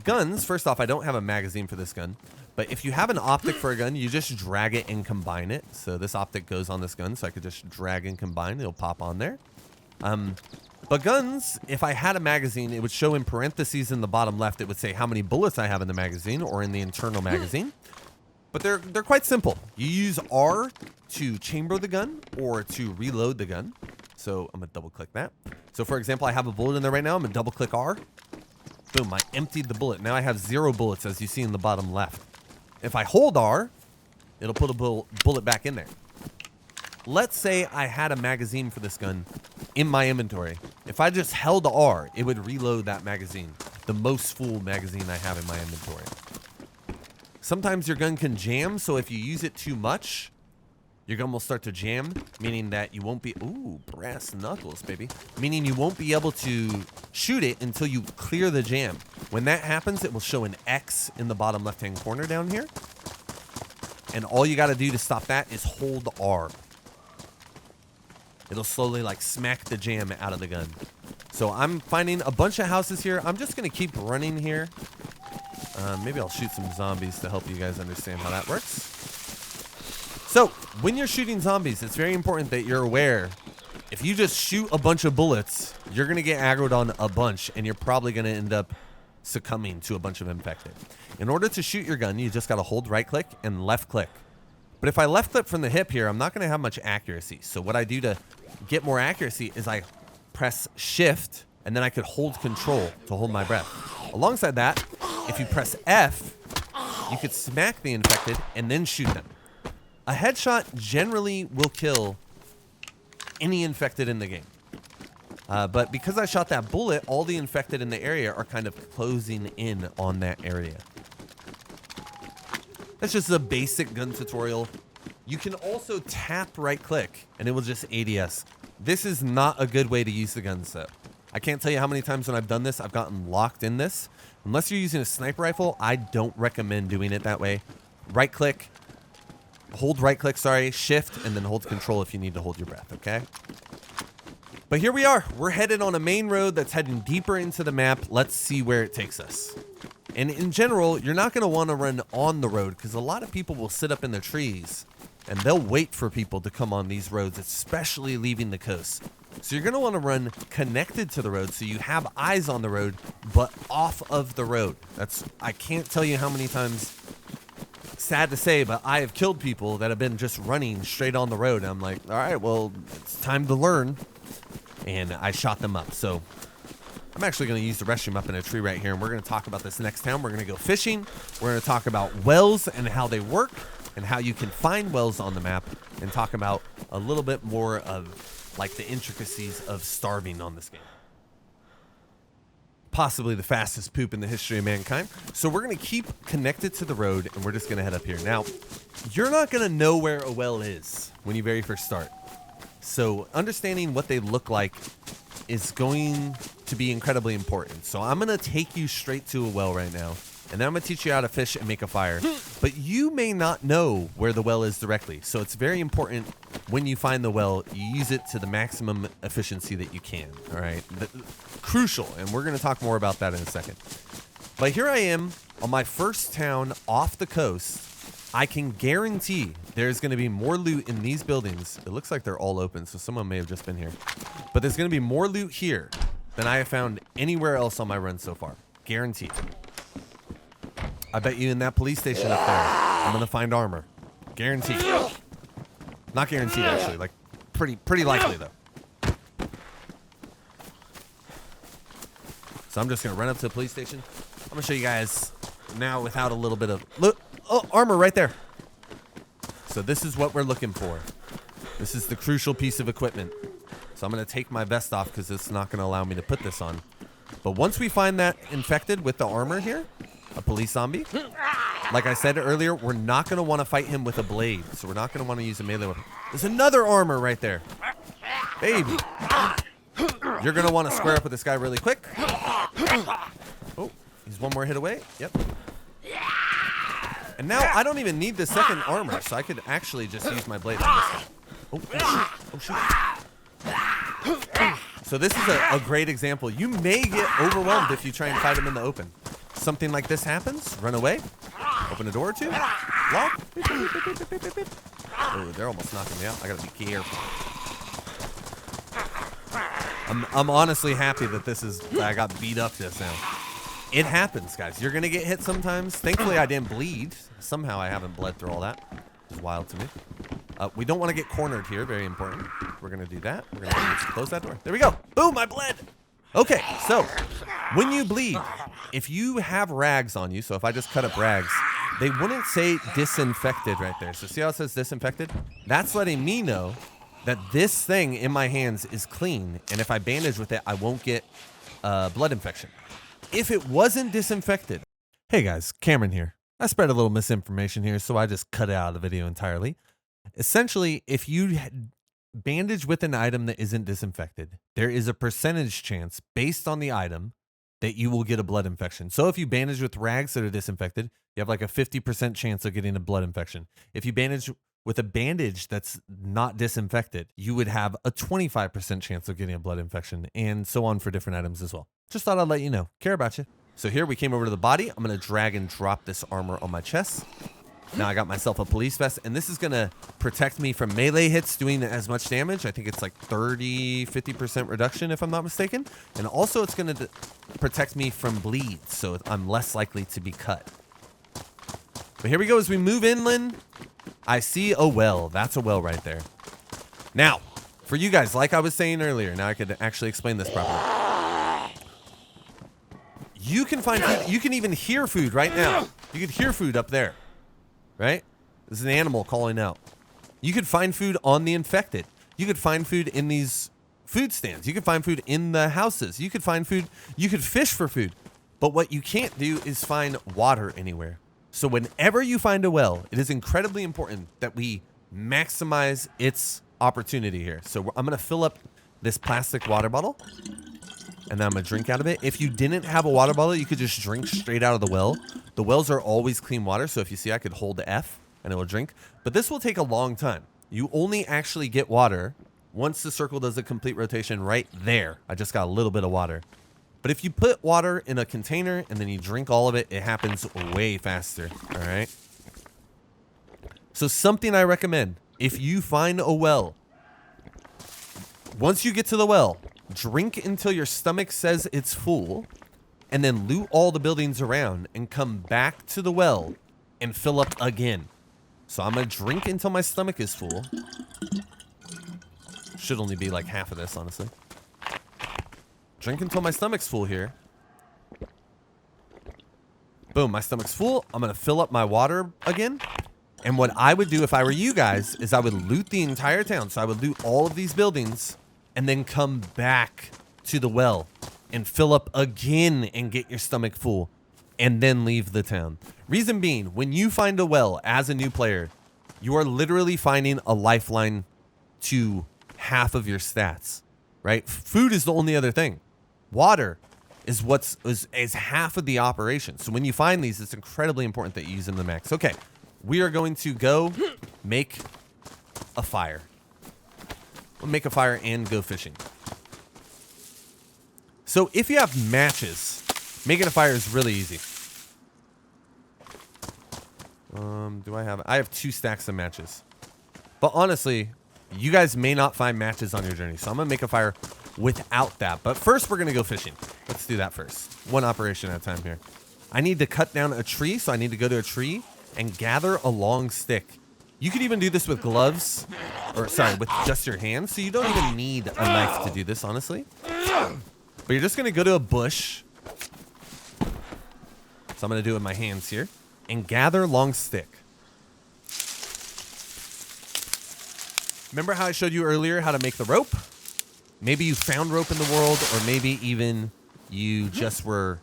guns, first off, I don't have a magazine for this gun. But if you have an optic for a gun, you just drag it and combine it. So this optic goes on this gun, so I could just drag and combine. It'll pop on there. But guns, if I had a magazine, it would show in parentheses in the bottom left. It would say how many bullets I have in the magazine or in the internal magazine. But they're quite simple. You use R to chamber the gun or to reload the gun. So I'm gonna double click that. So for example, I have a bullet in there right now. I'm gonna double click R. Boom, I emptied the bullet. Now I have 0 bullets, as you see in the bottom left. If I hold R, it'll put a bullet back in there. Let's say I had a magazine for this gun in my inventory. If I just held R, it would reload that magazine, the most full magazine I have in my inventory. Sometimes your gun can jam, so if you use it too much, your gun will start to jam, meaning that you won't be, ooh, brass knuckles, baby. Meaning you won't be able to shoot it until you clear the jam. When that happens, it will show an X in the bottom left-hand corner down here. And all you gotta do to stop that is hold R. It'll slowly like smack the jam out of the gun. So I'm finding a bunch of houses here. I'm just gonna keep running here. Maybe I'll shoot some zombies to help you guys understand how that works. So when you're shooting zombies, it's very important that you're aware. If you just shoot a bunch of bullets, you're gonna get aggroed on a bunch and you're probably gonna end up succumbing to a bunch of infected. In order to shoot your gun, you just gotta hold right click and left click. But if I left click from the hip here, I'm not gonna have much accuracy. So what I do to get more accuracy is I press shift and then I could hold control to hold my breath. Alongside that, if you press F, you could smack the infected and then shoot them. A headshot generally will kill any infected in the game. But because I shot that bullet, all the infected in the area are kind of closing in on that area. That's just a basic gun tutorial. You can also tap right click and it will just ADS. This is not a good way to use the gun set. I can't tell you how many times when I've done this, I've gotten locked in this. Unless you're using a sniper rifle, I don't recommend doing it that way. Right click, hold right click, sorry, shift, and then hold control if you need to hold your breath, okay? But here we are. We're headed on a main road that's heading deeper into the map. Let's see where it takes us. And in general, you're not going to want to run on the road because a lot of people will sit up in the trees and they'll wait for people to come on these roads, especially leaving the coast. So you're going to want to run connected to the road so you have eyes on the road, but off of the road. I can't tell you how many times, sad to say, but I have killed people that have been just running straight on the road. And I'm like, all right, well, it's time to learn. And I shot them up. So I'm actually going to use the restroom up in a tree right here. And we're going to talk about this next time. We're going to go fishing. We're going to talk about wells and how they work and how you can find wells on the map, and talk about a little bit more of like the intricacies of starving on this game. Possibly the fastest poop in the history of mankind. So we're going to keep connected to the road, and we're just going to head up here. Now, you're not going to know where a well is when you very first start. So understanding what they look like is going to be incredibly important. So I'm going to take you straight to a well right now, and then I'm going to teach you how to fish and make a fire. But you may not know where the well is directly. So it's very important when you find the well, you use it to the maximum efficiency that you can. All right. Crucial. And we're going to talk more about that in a second. But here I am on my first town off the coast. I can guarantee there's going to be more loot in these buildings. It looks like they're all open, so someone may have just been here. But there's going to be more loot here than I have found anywhere else on my run so far. Guaranteed. I bet you in that police station up there, I'm going to find armor. Guaranteed. Not guaranteed, actually. Like, pretty likely, though. So I'm just going to run up to the police station. I'm going to show you guys now without a little bit of... Look! Oh, armor right there. So this is what we're looking for. This is the crucial piece of equipment. So I'm going to take my vest off because it's not going to allow me to put this on. But once we find that infected with the armor here, a police zombie, like I said earlier, we're not going to want to fight him with a blade. So we're not going to want to use a melee weapon. There's another armor right there. Baby. You're going to want to square up with this guy really quick. Oh, he's one more hit away. Yep. And now I don't even need the second armor, so I could actually just use my blade on this guy. Oh, shoot. So this is a great example. You may get overwhelmed if you try and fight him in the open. Something like this happens, run away, open a door or two, lock. Oh, they're almost knocking me out. I gotta be careful. I'm honestly happy that I got beat up just now. It happens, guys. You're gonna get hit sometimes. Thankfully, I didn't bleed. Somehow I haven't bled through all that. It's wild to me. We don't want to get cornered here. Very important. We're gonna do that. We're gonna close that door. There we go. Boom! I bled. Okay, so when you bleed, if you have rags on you, so if I just cut up rags, they wouldn't say disinfected right there. So see how it says disinfected? That's letting me know that this thing in my hands is clean, and if I bandage with it, I won't get blood infection. If it wasn't disinfected... Hey guys, Cameron here. I spread a little misinformation here, so I just cut it out of the video entirely. Essentially, if you bandage with an item that isn't disinfected, there is a percentage chance based on the item that you will get a blood infection. So if you bandage with rags that are disinfected, you have like a 50% chance of getting a blood infection. If you bandage with a bandage that's not disinfected, you would have a 25% chance of getting a blood infection, and so on for different items as well. Just thought I'd let you know. Care about you. So here we came over to the body. I'm going to drag and drop this armor on my chest. Now I got myself a police vest, and this is going to protect me from melee hits doing as much damage. I think it's like 50% reduction if I'm not mistaken. And also it's going to protect me from bleeds, so I'm less likely to be cut. But here we go as we move inland. I see a well. That's a well right there. Now, for you guys, like I was saying earlier, now I could actually explain this properly. You can find food. You can even hear food right now. You could hear food up there. Right? This is an animal calling out. You could find food on the infected. You could find food in these food stands. You could find food in the houses. You could find food. You could fish for food. But what you can't do is find water anywhere. So whenever you find a well, it is incredibly important that we maximize its opportunity here. So I'm going to fill up this plastic water bottle. And then I'm going to drink out of it. If you didn't have a water bottle, you could just drink straight out of the well. The wells are always clean water. So if you see, I could hold the F and it will drink. But this will take a long time. You only actually get water once the circle does a complete rotation right there. I just got a little bit of water. But if you put water in a container and then you drink all of it, it happens way faster. All right. So something I recommend, if you find a well, Once you get to the well, drink until your stomach says it's full, and then loot all the buildings around and come back to the well and fill up again. So I'm going to drink until my stomach is full. Should only be like half of this, honestly. Drink until my stomach's full here. Boom, my stomach's full. I'm going to fill up my water again. And what I would do if I were you guys is I would loot the entire town. So I would loot all of these buildings and then come back to the well and fill up again and get your stomach full and then leave the town. Reason being, when you find a well as a new player, you are literally finding a lifeline to half of your stats, right? Food is the only other thing. Water is is half of the operation. So when you find these, it's incredibly important that you use them to the max. Okay, we are going to go make a fire. We'll make a fire and go fishing. So if you have matches, making a fire is really easy. I have 2 stacks of matches. But honestly, you guys may not find matches on your journey. So I'm going to make a fire without that. But first, we're going to go fishing. Let's do that first. One operation at a time here. I need to cut down a tree. So I need to go to a tree and gather a long stick. You could even do this with gloves. Or, sorry, with just your hands. So you don't even need a knife to do this, honestly. But you're just going to go to a bush. So I'm going to do it with my hands here. And gather long stick. Remember how I showed you earlier how to make the rope? Maybe you found rope in the world, or maybe even you just were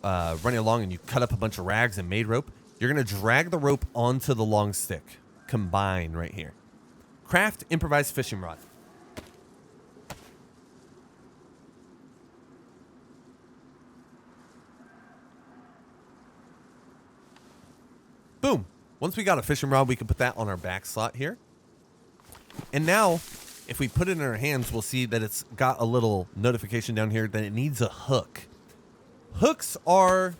running along and you cut up a bunch of rags and made rope. You're going to drag the rope onto the long stick. Combine right here. Craft improvised fishing rod. Boom. Once we got a fishing rod, we can put that on our back slot here. And now, if we put it in our hands, we'll see that it's got a little notification down here that it needs a hook. Hooks are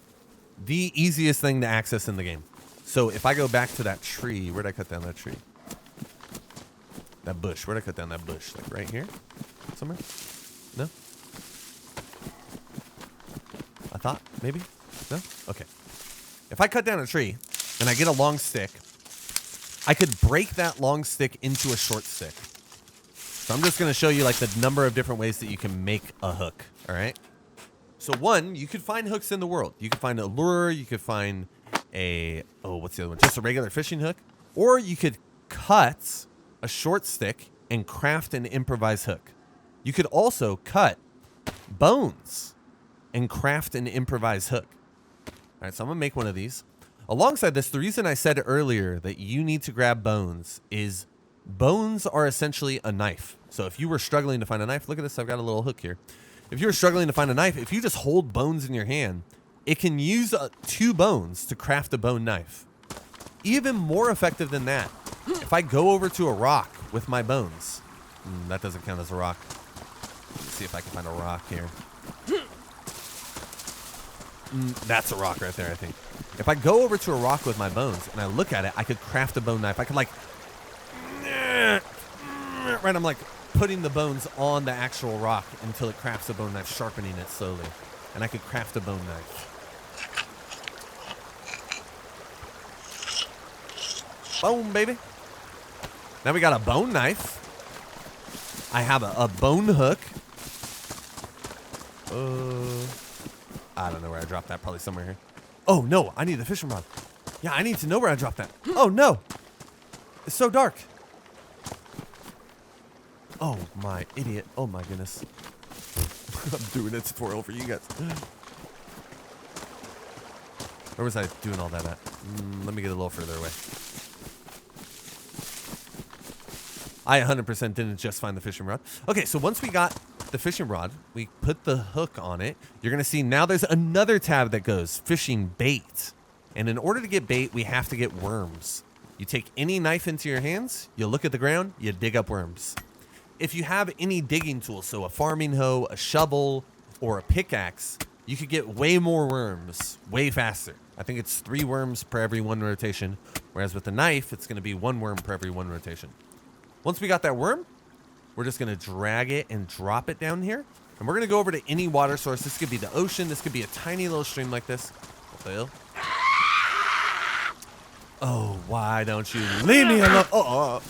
the easiest thing to access in the game. So if I go back to that tree, where'd I cut down that tree? That bush. Where'd I cut down that bush? Like right here? Somewhere? No? I thought maybe? No? Okay. If I cut down a tree and I get a long stick, I could break that long stick into a short stick. So I'm just going to show you like the number of different ways that you can make a hook. All right. So one, you could find hooks in the world. You could find a lure. You could find what's the other one? Just a regular fishing hook. Or you could cut a short stick and craft an improvised hook. You could also cut bones and craft an improvised hook. All right. So I'm going to make one of these. Alongside this, the reason I said earlier that you need to grab bones is bones are essentially a knife. So if you were struggling to find a knife, look at this, I've got a little hook here. If you were struggling to find a knife, if you just hold bones in your hand, it can use 2 bones to craft a bone knife. Even more effective than that, if I go over to a rock with my bones, that doesn't count as a rock. Let's see if I can find a rock here. That's a rock right there, I think. If I go over to a rock with my bones and I look at it, I could craft a bone knife. I could like, right, I'm like putting the bones on the actual rock until it crafts a bone knife, sharpening it slowly. And I could craft a bone knife. Boom, baby. Now we got a bone knife. I have a bone hook. I don't know where I dropped that. Probably somewhere here. Oh, no. I need the fishing rod. Yeah, I need to know where I dropped that. Oh, no. It's so dark. Oh, my idiot. Oh, my goodness. I'm doing a tutorial for you guys. Where was I doing all that at? Let me get a little further away. I 100% didn't just find the fishing rod. Okay, so once we got the fishing rod, we put the hook on it. You're going to see now there's another tab that goes fishing bait. And in order to get bait, we have to get worms. You take any knife into your hands, you look at the ground, you dig up worms. If you have any digging tools, so a farming hoe, a shovel, or a pickaxe, you could get way more worms way faster. I think it's 3 worms per every 1 rotation, whereas with the knife, it's going to be 1 worm per every 1 rotation. Once we got that worm, We're just going to drag it and drop it down here. And we're going to go over to any water source. This could be the ocean. This could be a tiny little stream like this. Oh, why don't you leave me alone? Oh.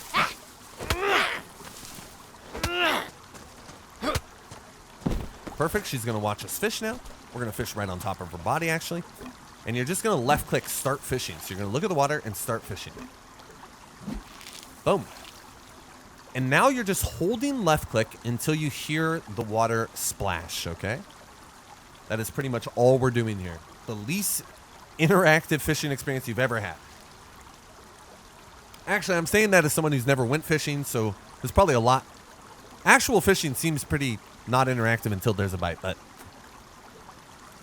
Perfect. She's going to watch us fish now. We're going to fish right on top of her body, actually. And you're just going to left click, start fishing. So you're going to look at the water and start fishing. Boom. And now you're just holding left click until you hear the water splash, okay? That is pretty much all we're doing here. The least interactive fishing experience you've ever had. Actually, I'm saying that as someone who's never went fishing, so there's probably a lot. Actual fishing seems pretty not interactive until there's a bite, but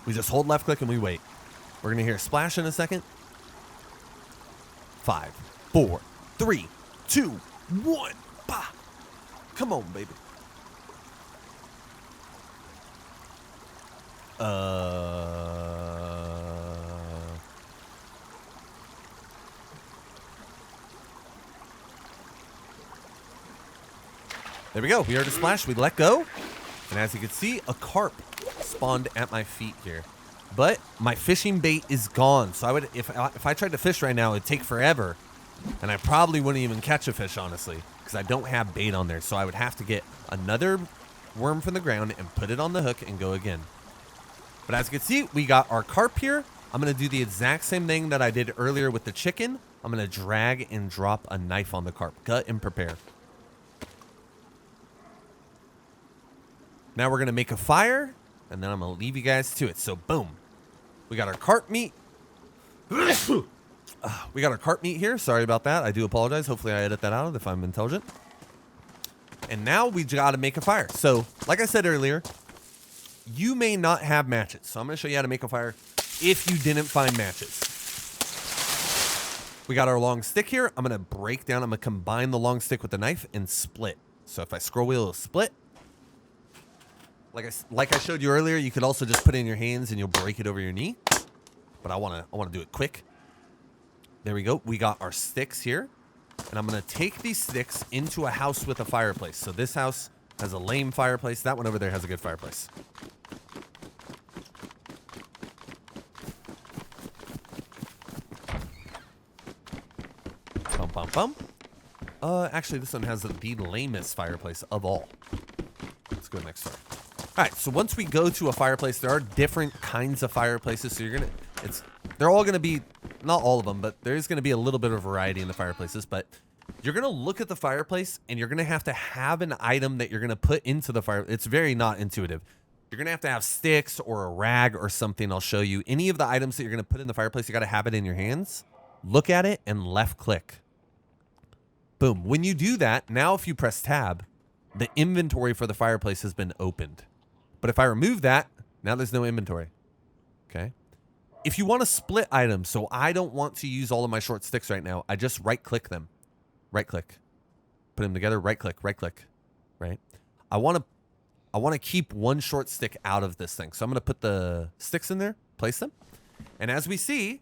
we just hold left click and we wait. We're going to hear a splash in a second. 5, 4, 3, 2, 1. Bah. Come on, baby. There we go. We heard a splash. We let go. And as you can see, a carp spawned at my feet here. But my fishing bait is gone. So I would, if I tried to fish right now, it'd take forever. And I probably wouldn't even catch a fish, honestly, because I don't have bait on there. So I would have to get another worm from the ground and put it on the hook and go again. But as you can see, we got our carp here. I'm going to do the exact same thing that I did earlier with the chicken. I'm going to drag and drop a knife on the carp. Gut and prepare. Now we're going to make a fire, and then I'm going to leave you guys to it. So, boom. We got our carp meat. We got our carp meat here. Sorry about that. I do apologize. Hopefully I edit that out if I'm intelligent. And now we got to make a fire. So, like I said earlier, you may not have matches. So I'm going to show you how to make a fire if you didn't find matches. We got our long stick here. I'm going to break down. I'm going to combine the long stick with the knife and split. So if I scroll wheel, it'll split. Like I showed you earlier, you could also just put it in your hands and you'll break it over your knee. But I want to do it quick. There we go. We got our sticks here. And I'm going to take these sticks into a house with a fireplace. So this house has a lame fireplace. That one over there has a good fireplace. Bum, bum, bum. Actually, this one has the lamest fireplace of all. Let's go next door. All right, so once we go to a fireplace, there are different kinds of fireplaces. So they're all gonna be, not all of them, but there's gonna be a little bit of variety in the fireplaces. But you're gonna look at the fireplace, and you're gonna have to have an item that you're gonna put into the fire. It's very not intuitive. You're gonna have to have sticks or a rag or something. I'll show you. Any of the items that you're gonna put in the fireplace, you gotta have it in your hands. Look at it and left click. Boom. When you do that, now if you press tab, the inventory for the fireplace has been opened. But if I remove that, now there's no inventory. Okay. If you want to split items, so I don't want to use all of my short sticks right now, I just right click them. Right click. Put them together, right click, right? I want to keep one short stick out of this thing. So I'm going to put the sticks in there, place them. And as we see,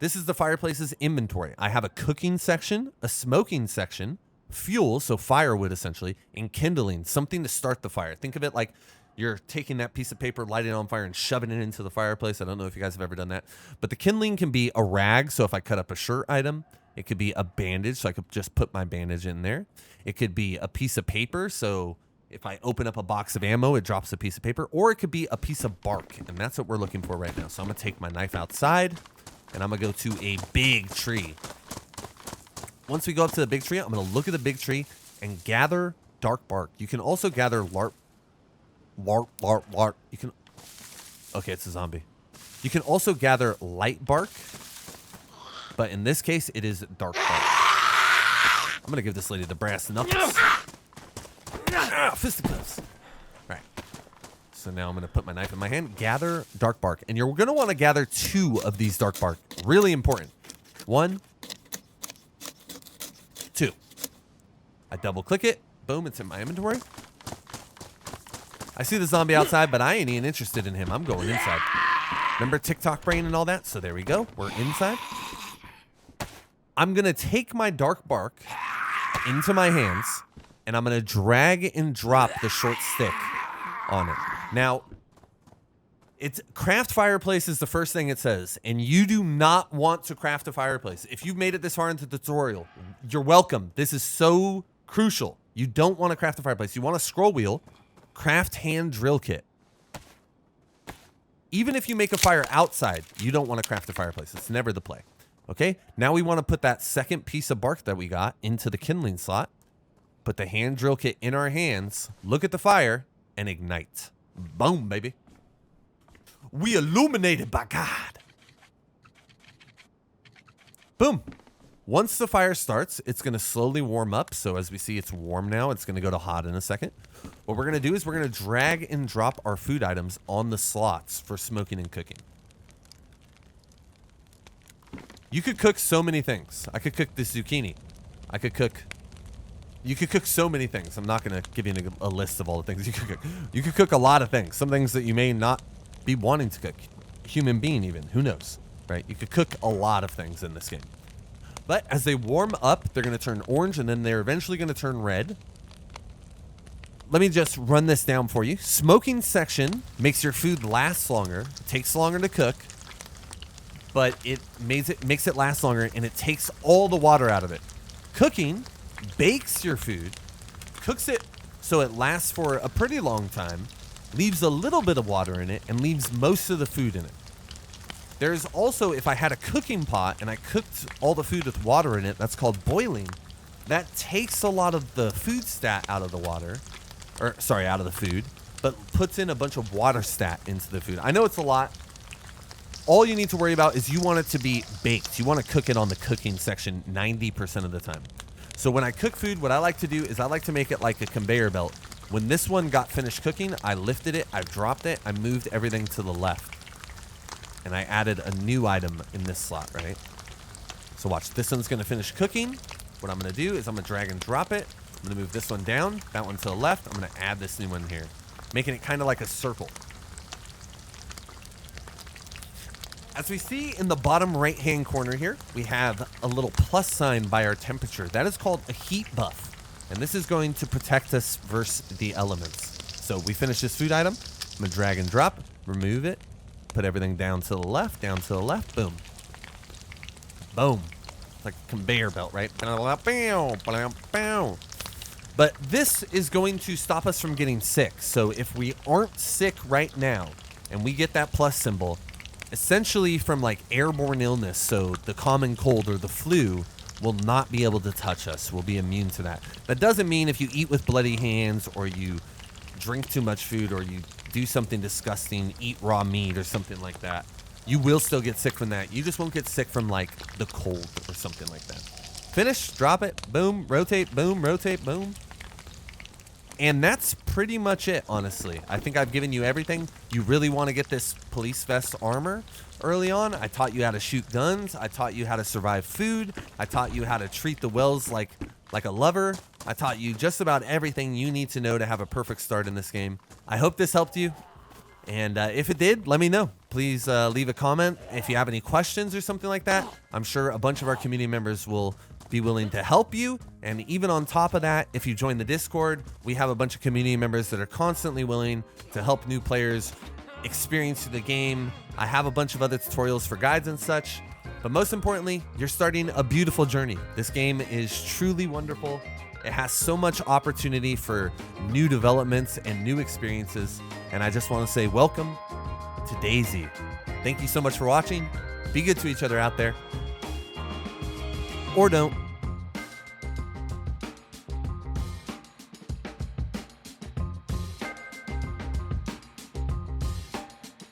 this is the fireplace's inventory. I have a cooking section, a smoking section, fuel, so firewood essentially, and kindling, something to start the fire. Think of it like you're taking that piece of paper, lighting it on fire, and shoving it into the fireplace. I don't know if you guys have ever done that. But the kindling can be a rag, so if I cut up a shirt item. It could be a bandage, so I could just put my bandage in there. It could be a piece of paper, so if I open up a box of ammo, it drops a piece of paper. Or it could be a piece of bark, and that's what we're looking for right now. So I'm going to take my knife outside, and I'm going to go to a big tree. Once we go up to the big tree, I'm going to look at the big tree and gather dark bark. You can also gather larp. You can... Okay, it's a zombie. You can also gather light bark, but in this case, it is dark bark. I'm going to give this lady the brass knuckles. Fisticuffs. Right. So now I'm going to put my knife in my hand. Gather dark bark. And you're going to want to gather 2 of these dark bark. Really important. 1, 2. I double click it. Boom, it's in my inventory. I see the zombie outside, but I ain't even interested in him. I'm going inside. Remember TikTok brain and all that? So there we go. We're inside. I'm going to take my dark bark into my hands, and I'm going to drag and drop the short stick on it. Now, it's craft fireplace is the first thing it says, and you do not want to craft a fireplace. If you've made it this far into the tutorial, you're welcome. This is so crucial. You don't want to craft a fireplace. You want a scroll wheel, craft hand drill kit. Even if you make a fire outside, you don't want to craft a fireplace. It's never the play. Okay, now we want to put that second piece of bark that we got into the kindling slot. Put the hand drill kit in our hands, look at the fire, and ignite. Boom, baby. We illuminated by God. Boom. Once the fire starts, it's going to slowly warm up. So as we see, it's warm now. It's going to go to hot in a second. What we're going to do is we're going to drag and drop our food items on the slots for smoking and cooking. You could cook so many things. I could cook this zucchini. You could cook so many things. I'm not going to give you a list of all the things you could cook. You could cook a lot of things. Some things that you may not be wanting to cook. Human being even. Who knows? Right? You could cook a lot of things in this game. But as they warm up, they're going to turn orange, and then they're eventually going to turn red. Let me just run this down for you. Smoking section makes your food last longer. It takes longer to cook, but it makes it last longer, and it takes all the water out of it. Cooking bakes your food, cooks it so it lasts for a pretty long time, leaves a little bit of water in it, and leaves most of the food in it. There's also, if I had a cooking pot and I cooked all the food with water in it, that's called boiling. That takes a lot of the food stat out of the water, out of the food, but puts in a bunch of water stat into the food. I know it's a lot. All you need to worry about is you want it to be baked. You want to cook it on the cooking section 90% of the time. So when I cook food, what I like to do is I like to make it like a conveyor belt. When this one got finished cooking, I lifted it, I dropped it, I moved everything to the left. And I added a new item in this slot, right? So watch, this one's going to finish cooking. What I'm going to do is I'm going to drag and drop it. I'm going to move this one down, that one to the left. I'm going to add this new one here, making it kind of like a circle. As we see in the bottom right-hand corner here, we have a little plus sign by our temperature. That is called a heat buff. And this is going to protect us versus the elements. So we finish this food item. I'm going to drag and drop, remove it, put everything down to the left, boom. Boom. It's like a conveyor belt, right? But this is going to stop us from getting sick. So if we aren't sick right now, and we get that plus symbol, essentially from like airborne illness, so the common cold or the flu will not be able to touch us. We'll be immune to that. That doesn't mean if you eat with bloody hands or you drink too much food or you do something disgusting, eat raw meat or something like that, you will still get sick from that. You just won't get sick from like the cold or something like that. Finish, drop it, boom, rotate, boom. And that's pretty much it, honestly. I think I've given you everything. You really want to get this police vest armor early on. I taught you how to shoot guns. I taught you how to survive food. I taught you how to treat the wells like a lover. I taught you just about everything you need to know to have a perfect start in this game. I hope this helped you. And if it did, let me know. Please leave a comment if you have any questions or something like that. I'm sure a bunch of our community members will be willing to help you. And even on top of that, if you join the Discord, we have a bunch of community members that are constantly willing to help new players experience the game. I have a bunch of other tutorials for guides and such. But most importantly, you're starting a beautiful journey. This game is truly wonderful. It has so much opportunity for new developments and new experiences. And I just want to say welcome to DayZ. Thank you so much for watching. Be good to each other out there. Or don't.